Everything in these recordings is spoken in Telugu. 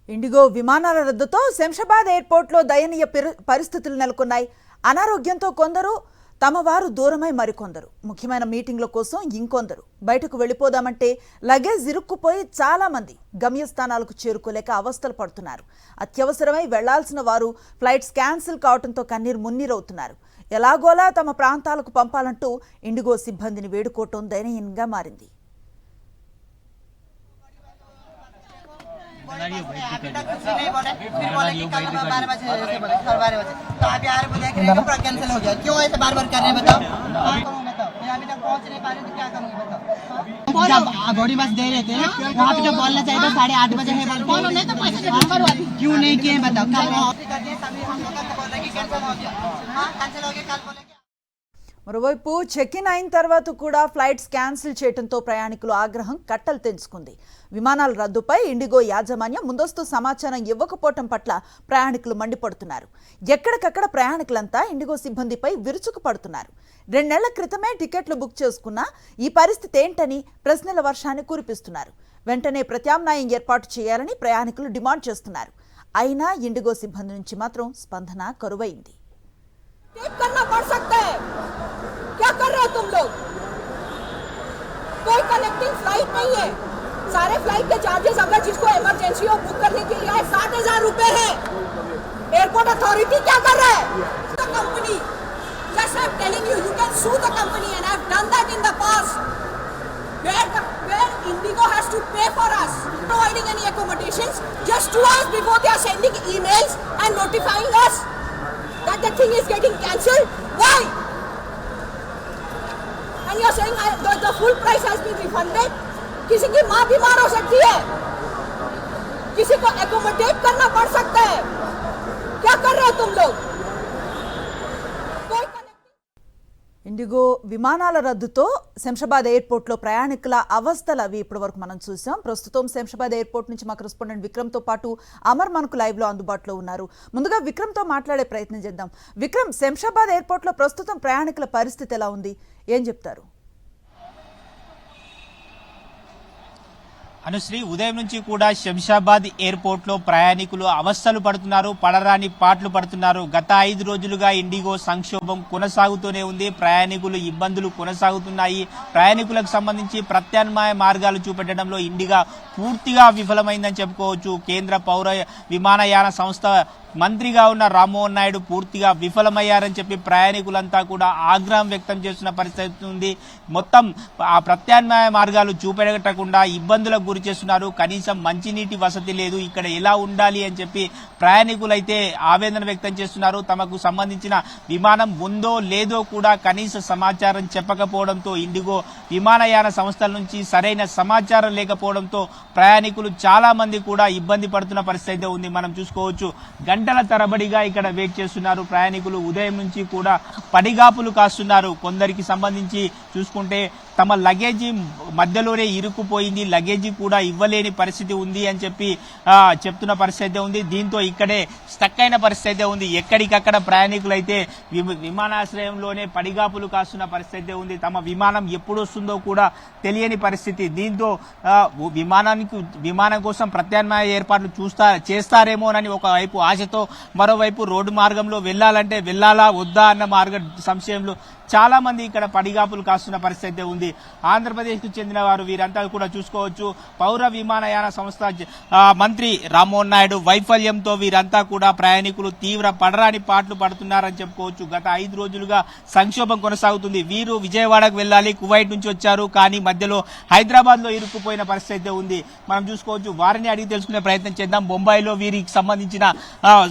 ఇండిగో విమానాల రద్దుతో శంషాబాద్ ఎయిర్పోర్ట్లో దయనీయ పరిస్థితులు నెలకొన్నాయి. అనారోగ్యంతో కొందరు, తమ వారు దూరమై మరికొందరు, ముఖ్యమైన మీటింగ్ల కోసం ఇంకొందరు బయటకు వెళ్లిపోదామంటే లగేజ్ ఇరుక్కుపోయి చాలా మంది గమ్యస్థానాలకు చేరుకోలేక అవస్థలు పడుతున్నారు. అత్యవసరమై వెళ్లాల్సిన వారు ఫ్లైట్స్ క్యాన్సిల్ కావడంతో కన్నీరు మున్నీరవుతున్నారు. ఎలాగోలా తమ ప్రాంతాలకు పంపాలంటూ ఇండిగో సిబ్బందిని వేడుకోవటం దయనీయంగా మారింది. गौड़ी बस दे रहे थे वहाँ पे जो बोलना चाहिए था 8:30 बजे है क्यों नहीं किए बताओ। మరోవైపు చెక్ ఇన్ అయిన తర్వాత కూడా ఫ్లైట్స్ క్యాన్సిల్ చేయడంతో ప్రయాణికులు ఆగ్రహం కట్టలు తెంచుకుంది. విమానాల రద్దుపై ఇండిగో యాజమాన్యం ముందస్తు సమాచారం ఇవ్వకపోవటం పట్ల ప్రయాణికులు మండిపడుతున్నారు. ఎక్కడికక్కడ ప్రయాణికులంతా ఇండిగో సిబ్బందిపై విరుచుకుపడుతున్నారు. 2 నెలల క్రితమే టికెట్లు బుక్ చేసుకున్నా ఈ పరిస్థితి ఏంటని ప్రశ్నల వర్షాన్ని కురిపిస్తున్నారు. వెంటనే ప్రత్యామ్నాయం ఏర్పాటు చేయాలని ప్రయాణికులు డిమాండ్ చేస్తున్నారు. అయినా ఇండిగో సిబ్బంది నుంచి మాత్రం స్పందన కరువైంది. क्या कर रहे हो तुम लोग? कोई कनेक्टिंग फ्लाइट नहीं है। सारे फ्लाइट के चार्जेस अगर जिसको इमरजेंसी हो बुक करने के लिए आए 60,000 रुपए है। एयरपोर्ट अथॉरिटी क्या कर रहा है? The company, just I'm telling you, you can sue the company and I've done that in the past. Where Indigo has to pay for us, providing any accommodations just 2 hours before they are sending emails and notifying us that the thing is getting cancelled. Why? And you are saying the full price has been refunded. किसी की माँ बीमार हो सकती है, किसी को एकोमोडेट करना पड़ सकता है. क्या कर रहे हो तुम लोग? ఇండిగో విమానాల రద్దుతో శంషాబాద్ ఎయిర్పోర్ట్లో ప్రయాణికుల అవస్థలు అవి ఇప్పటి వరకు మనం చూసాం. ప్రస్తుతం శంషాబాద్ ఎయిర్పోర్ట్ నుంచి మా కరెస్పాండెంట్ విక్రమ్తో పాటు అమర్ మనకు లైవ్లో అందుబాటులో ఉన్నారు. ముందుగా విక్రమ్తో మాట్లాడే ప్రయత్నం చేద్దాం. విక్రమ్, శంషాబాద్ ఎయిర్పోర్ట్లో ప్రస్తుతం ప్రయాణికుల పరిస్థితి ఎలా ఉంది, ఏం చెప్తారు? అనుశ్రీ, ఉదయం నుంచి కూడా శంషాబాద్ ఎయిర్పోర్ట్ లో ప్రయాణికులు అవస్థలు పడుతున్నారు, పడరాని పాటలు పడుతున్నారు. గత 5 రోజులుగా ఇండిగో సంక్షోభం కొనసాగుతూనే ఉంది. ప్రయాణికులు ఇబ్బందులు కొనసాగుతున్నాయి. ప్రయాణికులకు సంబంధించి ప్రత్యామ్నాయ మార్గాలు చూపెట్టడంలో ఇండిగా పూర్తిగా విఫలమైందని చెప్పుకోవచ్చు. కేంద్ర పౌర విమానయాన సంస్థ మంత్రిగా ఉన్న రామ్మోహన్ నాయుడు పూర్తిగా విఫలమయ్యారని చెప్పి ప్రయాణికులంతా కూడా ఆగ్రహం వ్యక్తం చేస్తున్న పరిస్థితి ఉంది. మొత్తం ఆ ప్రత్యామ్నాయ మార్గాలు చూపెట్టకుండా ఇబ్బందులకు గురి చేస్తున్నారు. కనీసం మంచినీటి వసతి లేదు. ఇక్కడ ఎలా ఉండాలి అని చెప్పి ప్రయాణికులైతే ఆవేదన వ్యక్తం చేస్తున్నారు. తమకు సంబంధించిన విమానం ఉందో లేదో కూడా కనీస సమాచారం చెప్పకపోవడంతో, ఇండిగో విమానయాన సంస్థల నుంచి సరైన సమాచారం లేకపోవడంతో ప్రయాణికులు చాలా మంది కూడా ఇబ్బంది పడుతున్న పరిస్థితి ఉంది. మనం చూసుకోవచ్చు, గంటల తరబడిగా ఇక్కడ వెయిట్ చేస్తున్నారు. ప్రయాణికులు ఉదయం నుంచి కూడా పడిగాపులు కాస్తున్నారు. కొందరికి సంబంధించి చూసుకుంటే తమ లగేజీ మధ్యలోనే ఇరుక్కుపోయింది, లగేజీ కూడా ఇవ్వలేని పరిస్థితి ఉంది అని చెప్పి చెప్తున్న పరిస్థితి ఉంది. దీంతో ఇక్కడే స్టక్ అయిన పరిస్థితి ఉంది. ఎక్కడికక్కడ ప్రయాణికులు అయితే విమానాశ్రయంలోనే పడిగాపులు కాస్తున్న పరిస్థితి ఉంది. తమ విమానం ఎప్పుడు వస్తుందో కూడా తెలియని పరిస్థితి. దీంతో విమానం కోసం ప్రత్యామ్నాయ ఏర్పాట్లు చేస్తారేమోనని ఒకవైపు ఆశతో, మరోవైపు రోడ్డు మార్గంలో వెళ్లాలంటే వెళ్లాలా వద్దా అన్న సంశయంలో చాలా మంది ఇక్కడ పడిగాపులు కాస్తున్న పరిస్థితి ఉంది. ఆంధ్రప్రదేశ్ కు చెందిన వారు వీరంతా కూడా చూసుకోవచ్చు. పౌర విమానయాన సంస్థ మంత్రి రామ్మోహన్ నాయుడు వైఫల్యంతో వీరంతా కూడా ప్రయాణికులు తీవ్ర పడరాని పాటలు పడుతున్నారని చెప్పుకోవచ్చు. గత 5 రోజులుగా సంక్షోభం కొనసాగుతుంది. వీరు విజయవాడకు వెళ్లాలి, కువైట్ నుంచి వచ్చారు, కానీ మధ్యలో హైదరాబాద్ లో ఇరుక్కుపోయిన పరిస్థితి ఉంది. మనం చూసుకోవచ్చు. వారిని అడిగి తెలుసుకునే ప్రయత్నం చేద్దాం. ముంబైలో వీరికి సంబంధించిన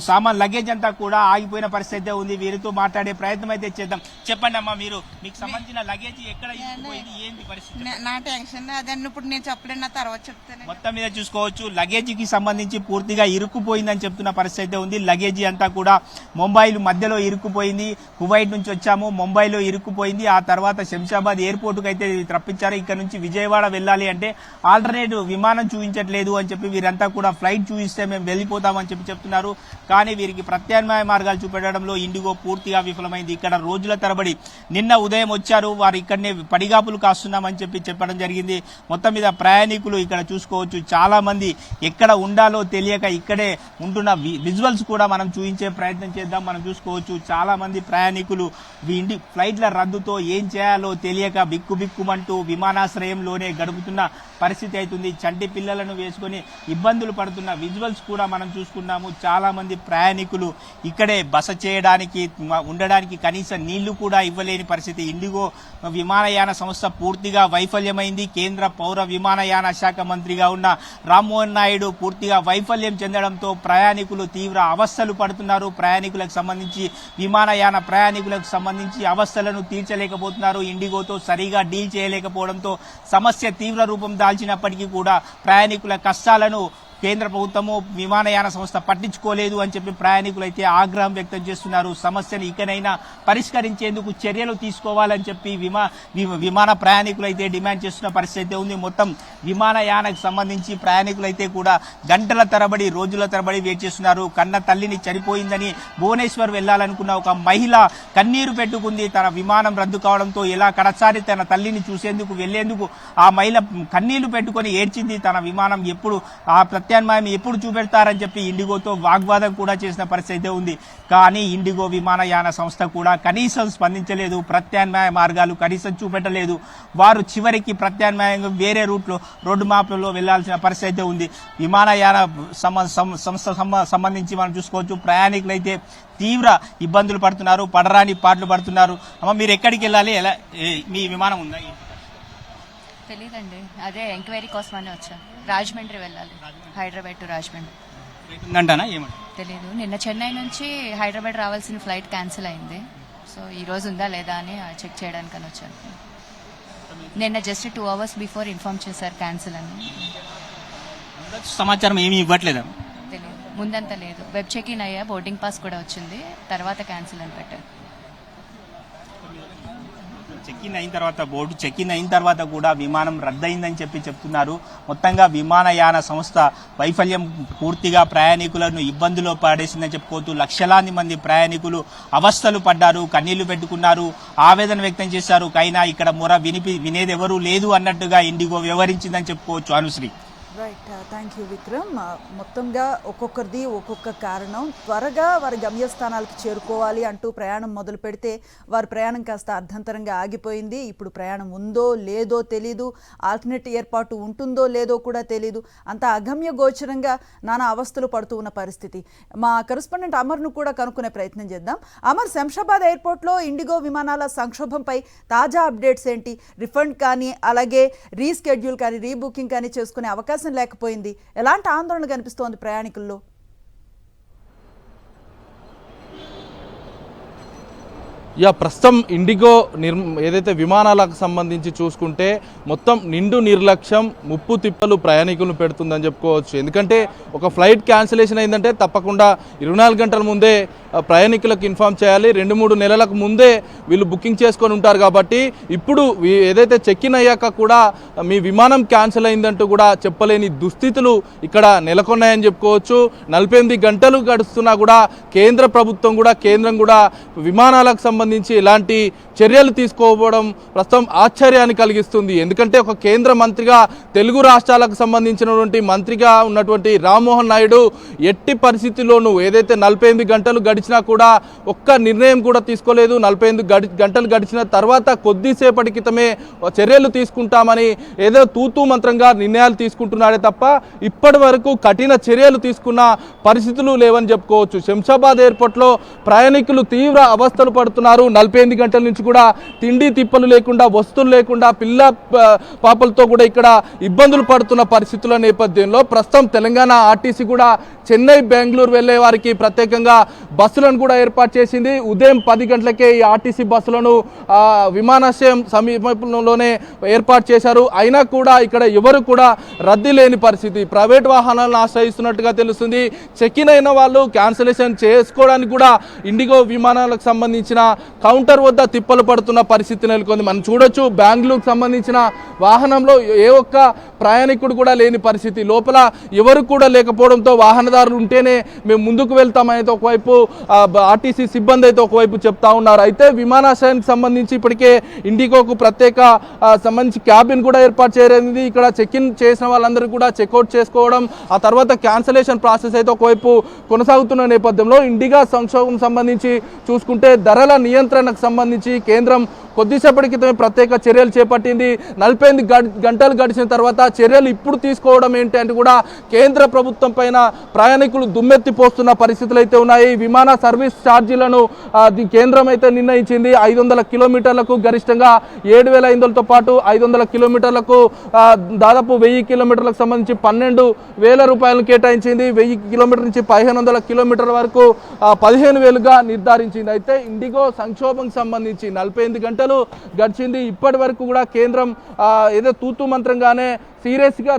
సామాన్ లగేజ్ అంతా కూడా ఆగిపోయిన పరిస్థితి ఉంది. వీరితో మాట్లాడే ప్రయత్నం అయితే చేద్దాం. చెప్పండి అమ్మా, మీకు సంబంధించిన లగేజ్ ఎక్కడ ఇరుక్కుపోయింది, ఏంటి పరిస్థితి? నా టెన్షన్ అదన్నీ ఇప్పుడు నేను చెప్పలేను, నా తర్వాత చెప్తాను. మొత్తం మీద చూసుకోవచ్చు, లగేజీకి సంబంధించి పూర్తిగా ఇరుక్కుపోయిందని చెప్తున్న పరిస్థితి ఉంది. లగేజీ అంతా కూడా ముంబైలో మధ్యలో ఇరుక్కుపోయింది. కువైట్ నుంచి వచ్చాము, ముంబైలో ఇరుక్కుపోయింది. ఆ తర్వాత శంషాబాద్ ఎయిర్పోర్ట్ కు అయితే రప్పించారు. ఇక్కడ నుంచి విజయవాడ వెళ్ళాలి అంటే ఆల్టర్నేటివ్ విమానం చూపించట్లేదు అని చెప్పి వీరంతా కూడా ఫ్లైట్ చూపిస్తే మేము వెళ్ళిపోతామని చెప్పి చెప్తున్నారు. కానీ వీరికి ప్రత్యామ్నాయ మార్గాలు చూపెట్టడంలో ఇండిగో పూర్తిగా విఫలమైంది. ఇక్కడ రోజుల తరబడి నిన్న ఉదయం వచ్చారు, వారు ఇక్కడనే పడిగాపులు కాస్తున్నామని చెప్పడం జరిగింది. మొత్తం మీద ప్రయాణికులు ఇక్కడ చూసుకోవచ్చు, చాలా మంది ఎక్కడ ఉండాలో తెలియక ఇక్కడే ఉంటున్న విజువల్స్ కూడా మనం చూపించే ప్రయత్నం చేద్దాం. మనం చూసుకోవచ్చు, చాలా మంది ప్రయాణికులు ఫ్లైట్ల రద్దుతో ఏం చేయాలో తెలియక బిక్కుబిక్కుమంటూ విమానాశ్రయంలోనే గడుపుతున్న పరిస్థితి అవుతుంది. చంటి పిల్లలను వేసుకొని ఇబ్బందులు పడుతున్న విజువల్స్ కూడా మనం చూసుకున్నాము. చాలా మంది ప్రయాణికులు ఇక్కడే బస చేయడానికి, ఉండడానికి కనీస నీళ్లు కూడా ఇవ్వలేని పరిస్థితి. ఇండిగో విమానయాన సంస్థ పూర్తిగా వైఫల్యమైంది. కేంద్ర పౌర విమానయాన శాఖ మంత్రిగా ఉన్న రామ్మోహన్ నాయుడు పూర్తిగా వైఫల్యం చెందడంతో ప్రయాణికులు తీవ్ర అవస్థలు పడుతున్నారు. ప్రయాణికులకు సంబంధించి, విమానయాన ప్రయాణికులకు సంబంధించి అవస్థలను తీర్చలేకపోతున్నారు. ఇండిగోతో సరిగా డీల్ చేయలేకపోవడంతో సమస్య తీవ్ర రూపం దాల్చినప్పటికీ కూడా ప్రయాణికుల కష్టాలను కేంద్ర ప్రభుత్వము, విమానయాన సంస్థ పట్టించుకోలేదు అని చెప్పి ప్రయాణికులు అయితే ఆగ్రహం వ్యక్తం చేస్తున్నారు. సమస్యను ఇకనైనా పరిష్కరించేందుకు చర్యలు తీసుకోవాలని చెప్పి విమాన ప్రయాణికులు అయితే డిమాండ్ చేస్తున్న పరిస్థితి ఉంది. మొత్తం విమానయానకు సంబంధించి ప్రయాణికులు అయితే కూడా గంటల తరబడి, రోజుల తరబడి వెయిట్ చేస్తున్నారు. కన్న తల్లిని చనిపోయిందని భువనేశ్వర్ వెళ్లాలనుకున్న ఒక మహిళ కన్నీరు పెట్టుకుంది. తన విమానం రద్దు కావడంతో ఎలా కడసారి తన తల్లిని చూసేందుకు వెళ్లేందుకు ఆ మహిళ కన్నీళ్లు పెట్టుకొని ఏడ్చింది. తన విమానం ఎప్పుడు ప్రత్యామ్నాయం ఎప్పుడు చూపెడతారని చెప్పి ఇండిగోతో వాగ్వాదం కూడా చేసిన పరిస్థితి ఉంది. కానీ ఇండిగో విమానయాన సంస్థ కూడా కనీసం స్పందించలేదు. ప్రత్యామ్నాయ మార్గాలు కనీసం చూపెట్టలేదు. వారు చివరికి ప్రత్యామ్నాయంగా వేరే రూట్లో, రోడ్డు మ్యాప్లలో వెళ్లాల్సిన పరిస్థితి ఉంది. విమానయాన సంస్థ సంబంధించి మనం చూసుకోవచ్చు, ప్రయాణికులు అయితే తీవ్ర ఇబ్బందులు పడుతున్నారు, పడరాని పాటలు పడుతున్నారు. అమ్మ, మీరు ఎక్కడికి వెళ్ళాలి? ఎలా మీ విమానం ఉందా? తెలీదండి, అదే ఎంక్వైరీ కోసమని వచ్చాను. రాజమండ్రి వెళ్ళాలి, హైదరాబాద్ టు రాజమండ్రి. ఉందంటానా? ఏమంటే తెలీదు. నిన్న చెన్నై నుంచి హైదరాబాద్ రావాల్సిన ఫ్లైట్ క్యాన్సిల్ అయింది. సో ఈ రోజు ఉందా లేదా అని చెక్ చేయడానికని వచ్చాను. నిన్న జస్ట్ 2 hours బిఫోర్ ఇన్ఫార్మ్ చేశారు క్యాన్సిల్ అని. సమాచారం ఏమీ ఇవ్వట్లేదా? తెలీదు, ముందంతా లేదు. వెబ్ చెక్ ఇన్ అయ్యా, బోర్డింగ్ పాస్ కూడా వచ్చింది, తర్వాత క్యాన్సిల్ అని పెట్టారు. చెక్-ఇన్ అయిన తర్వాత, బోర్డు చెక్-ఇన్ అయిన తర్వాత కూడా విమానం రద్దయిందని చెప్తున్నారు. మొత్తంగా విమానయాన సంస్థ వైఫల్యం పూర్తిగా ప్రయాణికులను ఇబ్బందులో పడేసిందని చెప్పుకోవచ్చు. లక్షలాది మంది ప్రయాణికులు అవస్థలు పడ్డారు, కన్నీళ్లు పెట్టుకున్నారు, ఆవేదన వ్యక్తం చేశారు. అయినా ఇక్కడ మొర వినేది ఎవరూ లేదు అన్నట్టుగా ఇండిగో వ్యవహరించిందని చెప్పుకోవచ్చు. Anusri. Right, thank you Vikram. మొత్తంగా ఒక్కొక్కరిది ఒక్కొక్క కారణం. త్వరగా వారి గమ్యస్థానాలకు చేరుకోవాలి అంటూ ప్రయాణం మొదలు పెడితే వారి ప్రయాణం కాస్త అర్ధంతరంగా ఆగిపోయింది. ఇప్పుడు ప్రయాణం ఉందో లేదో తెలీదు, ఆల్టర్నేట్ ఏర్పాటు ఉంటుందో లేదో కూడా తెలీదు. అంత అగమ్య గోచరంగా నానా అవస్థలు పడుతూ ఉన్న పరిస్థితి. మా కరెస్పాండెంట్ అమర్ను కూడా కనుక్కునే ప్రయత్నం చేద్దాం. అమర్, శంషాబాద్ ఎయిర్పోర్ట్లో ఇండిగో విమానాల సంక్షోభంపై తాజా అప్డేట్స్ ఏంటి? రిఫండ్ కానీ, అలాగే రీస్కెడ్యూల్ కానీ, రీబుకింగ్ కానీ చేసుకునే అవకాశం లేకపోయింది. ఎలాంటి ఆందోళన కనిపిస్తోంది ప్రయాణికుల్లో? ప్రస్తుతం ఇండిగో ఏదైతే విమానాలకు సంబంధించి చూసుకుంటే మొత్తం నిండు నిర్లక్ష్యం, ముప్పు తిప్పలు ప్రయాణికులను పెడుతుందని చెప్పుకోవచ్చు. ఎందుకంటే ఒక ఫ్లైట్ క్యాన్సిలేషన్ అయిందంటే తప్పకుండా 24 గంటల ముందే ప్రయాణికులకు ఇన్ఫామ్ చేయాలి. 2-3 నెలలకు ముందే వీళ్ళు బుకింగ్ చేసుకొని ఉంటారు. కాబట్టి ఇప్పుడు ఏదైతే చెక్ ఇన్ అయ్యాక కూడా మీ విమానం క్యాన్సిల్ అయిందంటూ కూడా చెప్పలేని దుస్థితులు ఇక్కడ నెలకొన్నాయని చెప్పుకోవచ్చు. 48 గంటలు గడుస్తున్నా కూడా కేంద్రం కూడా విమానాలకు సంబంధించి ఎలాంటి చర్యలు తీసుకోవడం ప్రస్తుతం ఆశ్చర్యాన్ని కలిగిస్తుంది. ఎందుకంటే ఒక కేంద్ర మంత్రిగా, తెలుగు రాష్ట్రాలకు సంబంధించినటువంటి మంత్రిగా ఉన్నటువంటి రామ్మోహన్ నాయుడు ఎట్టి పరిస్థితుల్లోనూ ఏదైతే 48 గంటలు గడిచినా కూడా ఒక్క నిర్ణయం కూడా తీసుకోలేదు. 48 గంటలు గడిచిన తర్వాత కొద్దిసేపటి క్రితమే చర్యలు తీసుకుంటామని ఏదో తూతూ మంత్రంగా నిర్ణయాలు తీసుకుంటున్నాడే తప్ప ఇప్పటి వరకు కఠిన చర్యలు తీసుకున్న పరిస్థితులు లేవని చెప్పుకోవచ్చు. శంషాబాద్ ఎయిర్పోర్ట్లో ప్రయాణికులు తీవ్ర అవస్థలు పడుతున్నారు. 48 గంటల నుంచి కూడా తిండి తిప్పలు లేకుండా, వస్తువులు లేకుండా, పిల్ల పాపలతో కూడా ఇక్కడ ఇబ్బందులు పడుతున్న పరిస్థితుల నేపథ్యంలో ప్రస్తుతం తెలంగాణ ఆర్టీసీ కూడా చెన్నై, బెంగళూరు వెళ్లే వారికి ప్రత్యేకంగా బస్సులను కూడా ఏర్పాటు చేసింది. ఉదయం 10 గంటలకే ఈ ఆర్టీసీ బస్సులను విమానాశ్రయం సమీపంలోనే ఏర్పాటు చేశారు. అయినా కూడా ఇక్కడ ఎవరు కూడా రద్దీ లేని పరిస్థితి. ప్రైవేట్ వాహనాలను ఆశ్రయిస్తున్నట్టుగా తెలుస్తుంది. చెక్ ఇన్ అయిన వాళ్ళు క్యాన్సిలేషన్ చేసుకోవడానికి కూడా ఇండిగో విమానాలకు సంబంధించిన కౌంటర్ వద్ద తిప్పలు పడుతున్న పరిస్థితి నెలకొంది. మనం చూడొచ్చు, బెంగళూరుకు సంబంధించిన వాహనంలో ఏ ఒక్క ప్రయాణికుడు కూడా లేని పరిస్థితి. లోపల ఎవరు కూడా లేకపోవడంతో వాహనదారు ఉన్నతాధికారులు ఉంటేనే మేము ముందుకు వెళ్తామని ఒకవైపు ఆర్టీసీ సిబ్బంది అయితే ఒకవైపు చెప్తా ఉన్నారు. అయితే విమానాశ్రయానికి సంబంధించి ఇప్పటికే ఇండిగోకు ప్రత్యేక సంబంధించి క్యాబిన్ కూడా ఏర్పాటు చేయలేదు. ఇక్కడ చెక్ ఇన్ చేసిన వాళ్ళందరూ కూడా చెక్అవుట్ చేసుకోవడం, ఆ తర్వాత క్యాన్సలేషన్ ప్రాసెస్ అయితే ఒకవైపు కొనసాగుతున్న నేపథ్యంలో ఇండిగా సంక్షోభం సంబంధించి చూసుకుంటే ధరల నియంత్రణకు సంబంధించి కేంద్రం కొద్దిసేపటి క్రితమే ప్రత్యేక చర్యలు చేపట్టింది. 48 గంటలు గడిచిన తర్వాత చర్యలు ఇప్పుడు తీసుకోవడం ఏంటి అంటే కూడా కేంద్ర ప్రభుత్వం పైన ప్రయాణికులు దుమ్మెత్తి పోస్తున్న పరిస్థితులు అయితే ఉన్నాయి. విమాన సర్వీస్ ఛార్జీలను కేంద్రం అయితే నిర్ణయించింది. 500 కిలోమీటర్లకు గరిష్టంగా 7,500తో పాటు 500 కిలోమీటర్లకు దాదాపు 1000 కిలోమీటర్లకు సంబంధించి 12,000 రూపాయలను కేటాయించింది. 1000 కిలోమీటర్ నుంచి 1500 కిలోమీటర్ల వరకు 15,000గా నిర్ధారించింది. అయితే ఇండిగో సంక్షోభం సంబంధించి 48 గంటలు గడిచింది. ఇప్పటి వరకు కూడా కేంద్రం ఏదో తూతు మంత్రంగానే సీరియస్గా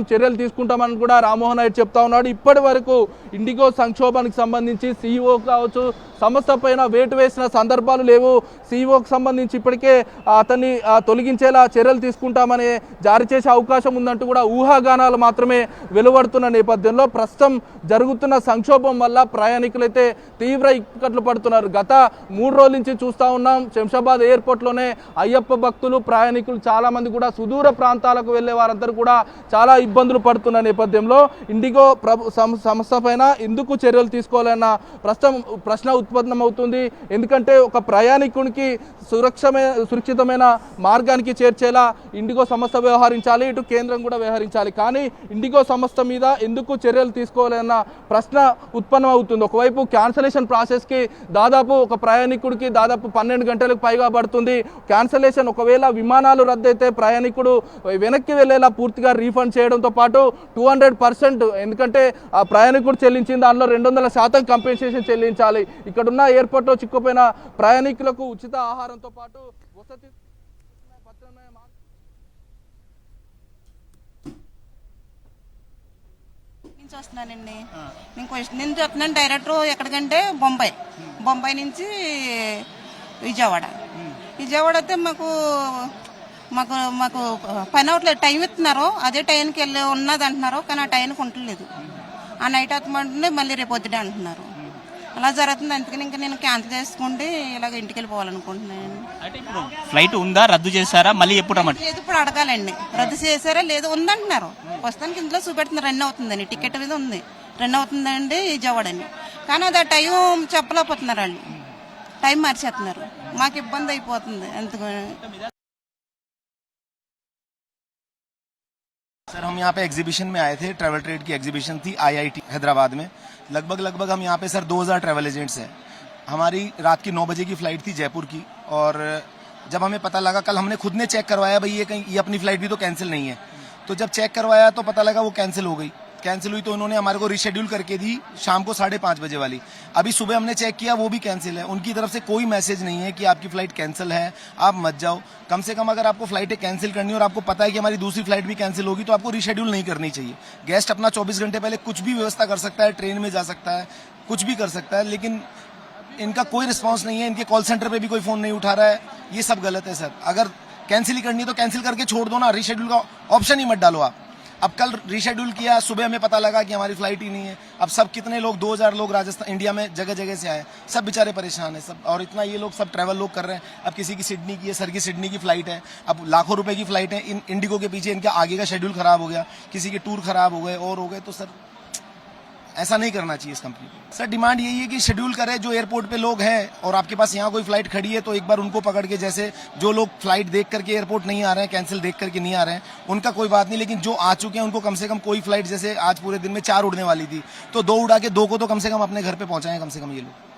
చర్యలు తీసుకుంటామని కూడా రామ్మోహన్ నాయుడు చెప్తా ఉన్నాడు. ఇప్పటి వరకు ఇండిగో సంక్షోభానికి సంబంధించి సీఈఓ కావచ్చు సంస్థ పైన వేటు వేసిన సందర్భాలు లేవు. సీఈఓకి సంబంధించి ఇప్పటికే అతన్ని తొలగించేలా చర్యలు తీసుకుంటామని జారీ చేసే అవకాశం ఉందంటూ కూడా ఊహాగానాలు మాత్రమే వెలువడుతున్న నేపథ్యంలో ప్రస్తుతం జరుగుతున్న సంక్షోభం వల్ల ప్రయాణికులైతే తీవ్ర ఇక్కట్లు పడుతున్నారు. గత 3 రోజుల నుంచి చూస్తూ ఉన్నాం. శంషాబాద్ ఎయిర్పోర్ట్లోనే అయ్యప్ప భక్తులు ప్రయాణికులు చాలామంది కూడా సుదూర ప్రాంతాలకు వెళ్ళే వారందరూ కూడా చాలా ఇబ్బందులు పడుతున్న నేపథ్యంలో ఇండిగో సంస్థ పైన ఎందుకు చర్యలు తీసుకోవాలన్న ప్రశ్న ఉత్పన్నమవుతుంది. ఎందుకంటే ఒక ప్రయాణికునికి సురక్షితమైన మార్గానికి చేర్చేలా ఇండిగో సంస్థ వ్యవహరించాలి, ఇటు కేంద్రం కూడా వ్యవహరించాలి. కానీ ఇండిగో సంస్థ మీద ఎందుకు చర్యలు తీసుకోవాలన్న ప్రశ్న ఉత్పన్నమవుతుంది. ఒకవైపు క్యాన్సలేషన్ ప్రాసెస్కి దాదాపు ఒక ప్రయాణికుడికి దాదాపు 12 గంటలకు పైగా పడుతుంది. క్యాన్సలేషన్ ఒకవేళ విమానాలు రద్దయితే ప్రయాణికుడు వెనక్కి వెళ్ళేలా పూర్తిగా రీఫండ్ చేయడంతో పాటు 200%, ఎందుకంటే ఆ ప్రయాణికుడు చెల్లించిన దానిలో 200% కంపెన్సేషన్ చెల్లించాలి. ఇక్కడున్న ఎయిర్పోర్ట్లో చిక్కుపోయిన ప్రయాణికులకు ఉచిత ఆహారంతో పాటు వసతి నుంచి వస్తున్నానండి. నేను చెప్తున్నాను డైరెక్టర్ ఎక్కడికంటే బొంబాయి నుంచి విజయవాడ అయితే మాకు పని అవట్లేదు. టైం ఇస్తున్నారు, అదే టైంకి వెళ్ళి ఉన్నది అంటున్నారు, కానీ ఆ టైంకి ఉండలేదు. ఆ నైట్ అవుతుందంటే మళ్ళీ రేపు వద్దుడే అంటున్నారు. అలా జరుగుతుంది. అందుకని ఇంకా నేను క్యాన్సిల్ చేసుకుంటే ఇలాగ ఇంటికి వెళ్ళిపోవాలనుకుంటున్నాను. అంటే ఇప్పుడు ఫ్లైట్ ఉందా, రద్దు చేశారా, మళ్ళీ ఎప్పుడు రమ్మంటారు? లేదు, ఇప్పుడు అడగాలండి. రద్దు చేశారా లేదు ఉందంటున్నారు. ప్రస్తుతానికి ఇంట్లో చూపెడుతున్నారు రన్ అవుతుందని, టికెట్ మీద ఉంది రన్ అవుతుందండి విజయవాడ అని. కానీ అది ఆ టైం చెప్పలేకపోతున్నారు వాళ్ళు, టైం మార్చేస్తున్నారు. మాకు ఇబ్బంది అయిపోతుంది. అందుకని सर हम यहाँ पे एग्जीबिशन में आए थे, ट्रैवल ट्रेड की एग्जीबिशन थी IIT हैदराबाद में। लगभग हम यहाँ पे सर 2000 ट्रैवल एजेंट्स हैं। हमारी रात की 9 बजे की फ्लाइट थी जयपुर की, और जब हमें पता लगा, कल हमने खुद ने चेक करवाया भाई ये अपनी फ्लाइट भी तो कैंसिल नहीं है, तो जब चेक करवाया तो पता लगा वो कैंसिल हो गई। कैंसिल हुई तो उन्होंने हमारे को रिशेड्यूल करके दी शाम को 5:30 बजे वाली। अभी सुबह हमने चेक किया वो भी कैंसिल है। उनकी तरफ से कोई मैसेज नहीं है कि आपकी फ्लाइट कैंसिल है, आप मत जाओ। कम से कम अगर आपको फ्लाइटें कैंसिल करनी है और आपको पता है कि हमारी दूसरी फ्लाइट भी कैंसिल होगी तो आपको रिशेड्यूल नहीं करनी चाहिए। गेस्ट अपना 24 घंटे पहले कुछ भी व्यवस्था कर सकता है, ट्रेन में जा सकता है, कुछ भी कर सकता है, लेकिन इनका कोई रिस्पॉन्स नहीं है। इनके कॉल सेंटर पे भी कोई फोन नहीं उठा रहा है। ये सब गलत है सर। अगर कैंसिल ही करनी है तो कैंसिल करके छोड़ दो ना, रिशेड्यूल का ऑप्शन ही मत डालो आप। अब कल रिशेड्यूल किया, सुबह हमें पता लगा कि हमारी फ्लाइट ही नहीं है। अब सब कितने लोग 2000 लोग राजस्थान इंडिया में जगह जगह से आए, सब बेचारे परेशान हैं सब। और इतना ये लोग सब ट्रैवल लोग कर रहे हैं। अब किसी की सिडनी की है, सर की सिडनी की फ्लाइट है, अब लाखों रुपए की फ्लाइट है। इंडिगो के पीछे इनके आगे का शेड्यूल खराब हो गया, किसी के टूर खराब हो गए और हो गए, तो सर ऐसा नहीं करना चाहिए इस कंपनी को। सर डिमांड यही है कि शेड्यूल करे। जो एयरपोर्ट पे लोग हैं और आपके पास यहाँ कोई फ्लाइट खड़ी है तो एक बार उनको पकड़ के, जैसे जो लोग फ्लाइट देख करके एयरपोर्ट नहीं आ रहे हैं, कैंसिल देख करके नहीं आ रहे हैं, उनका कोई बात नहीं, लेकिन जो आ चुके हैं उनको कम से कम कोई फ्लाइट, जैसे आज पूरे दिन में 4 उड़ने वाली थी तो 2 उड़ा के 2 को तो कम से कम अपने घर पे पहुंचाएं कम से कम ये लोग।